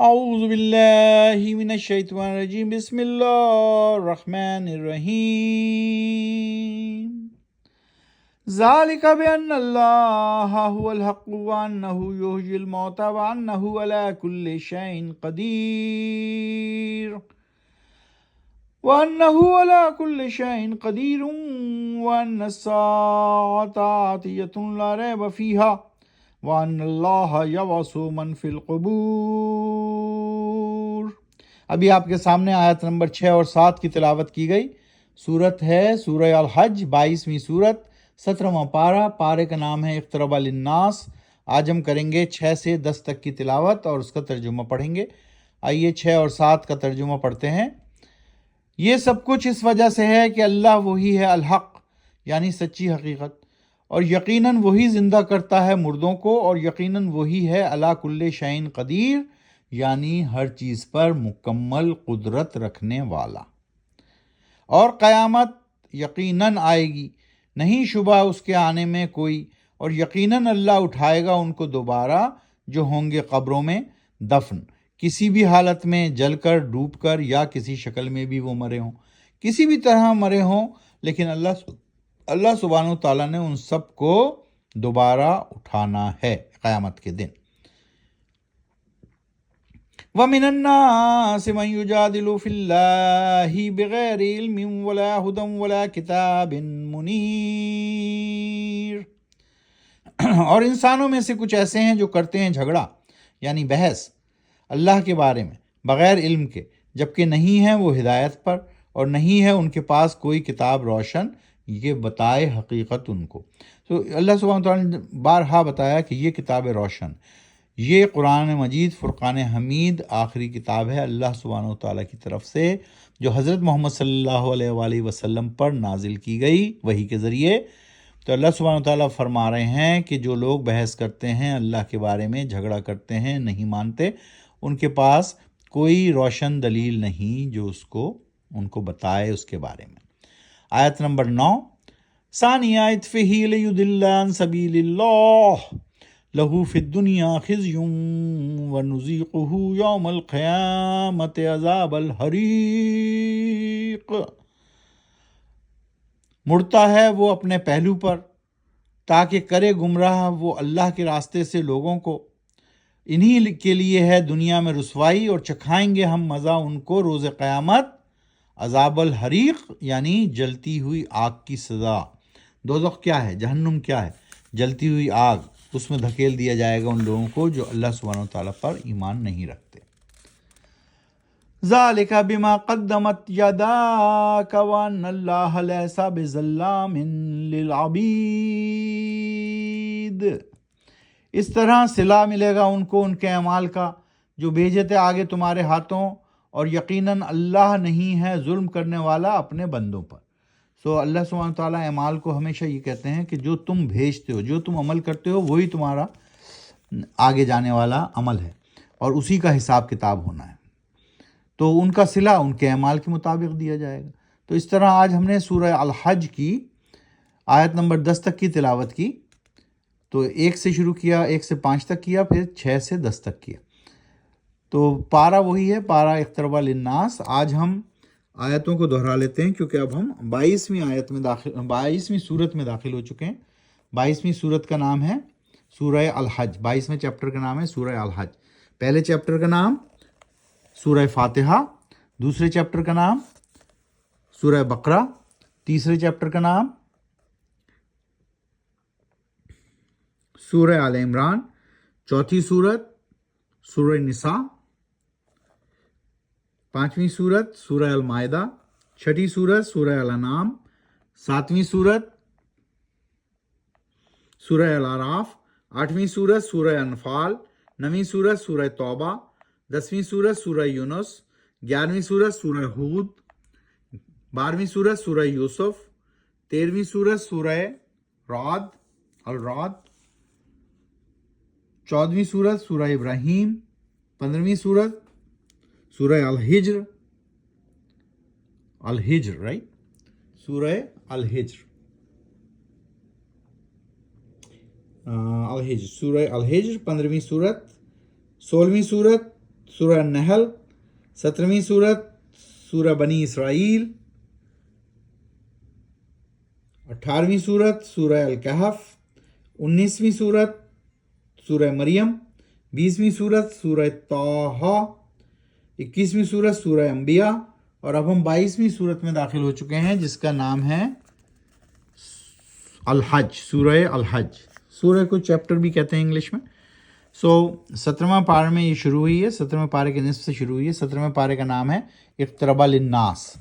اعوذ باللہ من الشیطان الرجیم بسم اللہ الرحمن الرحیم ذالک بأن اللہ هو الحق وانہ یحیی الموتى وانہ علی کل شیء قدیر وان الساعة آتیۃ لا ریب فیہا وَأَنَّ اللَّهَ يَبْعَثُ مَن فِي الْقُبُورِ۔ ابھی آپ کے سامنے آیت نمبر 6 اور 7 کی تلاوت کی گئی۔ سورت ہے سورہ الحج، 22ویں سورت، 17واں پارے کا نام ہے اقترب للناس۔ آج ہم کریں گے 6 سے 10 تک کی تلاوت اور اس کا ترجمہ پڑھیں گے۔ آئیے 6 اور 7 کا ترجمہ پڑھتے ہیں۔ یہ سب کچھ اس وجہ سے ہے کہ اللہ وہی ہے الحق، یعنی سچی حقیقت، اور یقیناً وہی زندہ کرتا ہے مردوں کو، اور یقیناً وہی ہے علی کل شیء قدیر، یعنی ہر چیز پر مکمل قدرت رکھنے والا۔ اور قیامت یقیناً آئے گی، نہیں شبہ اس کے آنے میں کوئی، اور یقیناً اللہ اٹھائے گا ان کو دوبارہ جو ہوں گے قبروں میں دفن، کسی بھی حالت میں، جل کر، ڈوب کر، یا کسی شکل میں بھی وہ مرے ہوں، کسی بھی طرح مرے ہوں، لیکن اللہ سبحانہ تعالیٰ نے ان سب کو دوبارہ اٹھانا ہے قیامت کے دن۔ وَمِنَ النَّاسِ مَن يُجَادِلُ فِي اللَّهِ بِغَيْرِ عِلْمٍ وَلَا هُدًى وَلَا كِتَابٍ مُنِيرٍ۔ اور انسانوں میں سے کچھ ایسے ہیں جو کرتے ہیں جھگڑا، یعنی بحث، اللہ کے بارے میں بغیر علم کے، جبکہ نہیں ہے وہ ہدایت پر، اور نہیں ہے ان کے پاس کوئی کتاب روشن یہ بتائے حقیقت ان کو۔ تو اللہ سبحانہ تعالیٰ نے بارہا بتایا کہ یہ کتاب روشن، یہ قرآن مجید فرقان حمید آخری کتاب ہے اللہ سبحانہ تعالیٰ کی طرف سے، جو حضرت محمد صلی اللہ علیہ وآلہ وسلم پر نازل کی گئی وحی کے ذریعے۔ تو اللہ سبحانہ تعالیٰ فرما رہے ہیں کہ جو لوگ بحث کرتے ہیں اللہ کے بارے میں، جھگڑا کرتے ہیں، نہیں مانتے، ان کے پاس کوئی روشن دلیل نہیں جو ان کو بتائے اس کے بارے میں۔ آیت نمبر 9، ثانی عطفہ لیضل عن سبیل اللہ لہ فی الدنیا خزی ونذیقہ یوم القیامۃ عذاب الحریق۔ مڑتا ہے وہ اپنے پہلو پر تاکہ کرے گمراہ وہ اللہ کے راستے سے لوگوں کو، انہی کے لیے ہے دنیا میں رسوائی، اور چکھائیں گے ہم مزہ ان کو روز قیامت عذاب الحریق، یعنی جلتی ہوئی آگ کی سزا۔ دوزخ کیا ہے؟ جہنم کیا ہے؟ جلتی ہوئی آگ، اس میں دھکیل دیا جائے گا ان لوگوں کو جو اللہ سبحانہ وتعالیٰ پر ایمان نہیں رکھتے۔ ذالک بما قدمت یداک وان اللہ لیس بظلام للعبید۔ اس طرح صلہ ملے گا ان کو ان کے اعمال کا جو بھیجے تھے آگے تمہارے ہاتھوں، اور یقیناً اللہ نہیں ہے ظلم کرنے والا اپنے بندوں پر۔ اللہ سبحانہ تعالیٰ اعمال کو ہمیشہ یہ کہتے ہیں کہ جو تم بھیجتے ہو، جو تم عمل کرتے ہو، وہی تمہارا آگے جانے والا عمل ہے، اور اسی کا حساب کتاب ہونا ہے۔ تو ان کا صلہ ان کے اعمال کے مطابق دیا جائے گا۔ تو اس طرح آج ہم نے سورہ الحج کی آیت نمبر 10 تک کی تلاوت کی۔ تو 1 سے شروع کیا، 1 سے 5 تک کیا، پھر 6 سے 10 تک کیا۔ تو پارہ وہی ہے، پارہ اقترب للناس۔ آج ہم آیتوں کو دہرا لیتے ہیں کیونکہ اب ہم 22ویں سورت میں داخل ہو چکے ہیں۔ 22ویں سورت کا نام ہے سورہ الحج، 22ویں چیپٹر کا نام ہے سورہ الحج۔ پہلے چیپٹر کا نام سورہ فاتحہ، دوسرے چیپٹر کا نام سورہ بقرہ، تیسرے چیپٹر کا نام سورہ آل عمران، چوتھی سورت سورہ نساء، پانچویں سورت سورہ المائدہ، چھٹی سورت سورہ الانعام، ساتویں سورت سورہ الاعراف، آٹھویں سورت سورہ انفال، نویں سورت سورہ توبہ، 10ویں سورت سورہ یونس، 11ویں سورت سورہ ہود، 12ویں سورت سورہ یوسف، 13ویں سورت سورہ الرعد، 14ویں سورت سورہ ابراہیم، 15ویں سورت سورہ الحجر، سورہ الحجر، سورہ الحجر 15ویں سورت، 16ویں سورت سورہ نحل، 17ویں صورت سورہ بنی اسرائیل، 18ویں صورت سورہ الکہف، 19ویں صورت سورہ مریم، 20ویں صورت سورہ طٰہٰ، 21ویں صورت سورہ انبیاء، اور اب ہم 22ویں صورت میں داخل ہو چکے ہیں جس کا نام ہے الحج، سورہ الحج۔ سورہ کو چیپٹر بھی کہتے ہیں انگلش میں۔ 17واں پارے میں یہ شروع ہوئی ہے، 17ویں پارے کے نصف سے شروع ہوئی ہے۔ 17ویں پارے کا نام ہے اقترب للناس،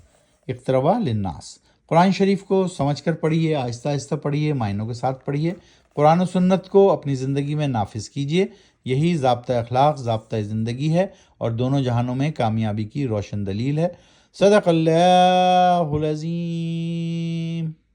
اقترب للناس۔ قرآن شریف کو سمجھ کر پڑھیے، آہستہ آہستہ پڑھیے، معنوں کے ساتھ پڑھیے، قرآن و سنت کو اپنی زندگی میں نافذ کیجیے۔ یہی ضابطہ اخلاق، ضابطہ زندگی ہے اور دونوں جہانوں میں کامیابی کی روشن دلیل ہے۔ صدق اللہ العظیم۔